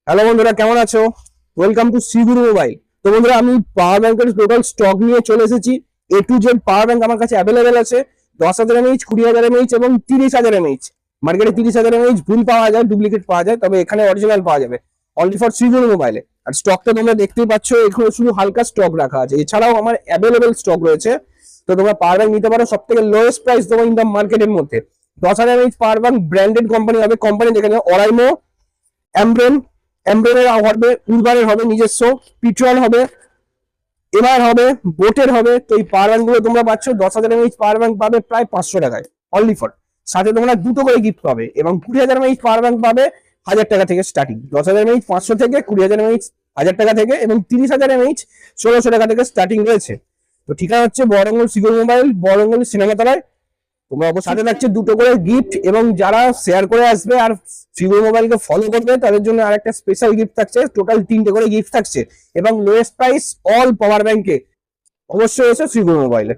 Hello বন্ধুরা, কেমন আছো? Welcome to Shri Guru mobile. তো বন্ধুরা, আমি পাওয়ার ব্যাংকের টোটাল স্টক নিয়ে চলে এসেছি। এ টু জেড পাওয়ার ব্যাংক আমার কাছে অ্যাভেলেবেল আছে। 10,000 mAh, 20,000 mAh এবং 30,000 mAh। মার্কেটে 30,000 mAh ভুল পাওয়া যায়, ডুপ্লিকেট পাওয়া যায়, তবে এখানে অরিজিনাল পাওয়া যাবে অনলি ফর শ্রীগুরু মোবাইলে। আর স্টকটা তোমরা দেখতেই পাচ্ছ, এখানে শুধু হালকা স্টক রাখা আছে, এছাড়াও আমার অ্যাভেলেবেল স্টক রয়েছে। তো তোমরা পাওয়ার ব্যাংক নিতে পারো, সব থেকে লোয়েস্ট প্রাইস দেবো ইন দ্য মার্কেটের মধ্যে। 10,000 mAh power bank branded company হবে, কোম্পানি দেখে নাও, অরাইমো, অ্যামব্রেন, অ্যামব্রেনের হবে, উরবানের হবে নিজস্ব, পিট্রল হবে, এমআর হবে, বোটের হবে। তো এই পাওয়ার ব্যাংক গুলো তোমরা পাচ্ছ 10,000 mAh পাওয়ার ব্যাংক পাবে প্রায় 500 টাকায় অনলি ফর। সাথে তোমরা দুটো করে গিফট পাবে এবং 20,000 mAh পাওয়ার ব্যাংক পাবে 1,000 টাকা থেকে স্টার্টিং। 10,000 mAh 500 থেকে, 20,000 mAh 1,000 টাকা থেকে এবং 30,000 mAh 1,600 টাকা থেকে স্টার্টিং রয়েছে। তো ঠিকানা হচ্ছে বহরমপুর শ্রীগুরু মোবাইল, বহরমপুর সিনেমাতলায়। তোমরা অবশ্যই সাথে থাকছে দুটো করে গিফট, এবং যারা শেয়ার করে আসবে আর শ্রীগুরু মোবাইলকে ফলো করবে তাদের জন্য আরেকটা স্পেশাল গিফট থাকছে। টোটাল 3টে করে গিফট থাকছে এবং লোয়েস্ট প্রাইস অল পাওয়ার ব্যাংকে। অবশ্যই এসে শ্রীগুরু মোবাইলে।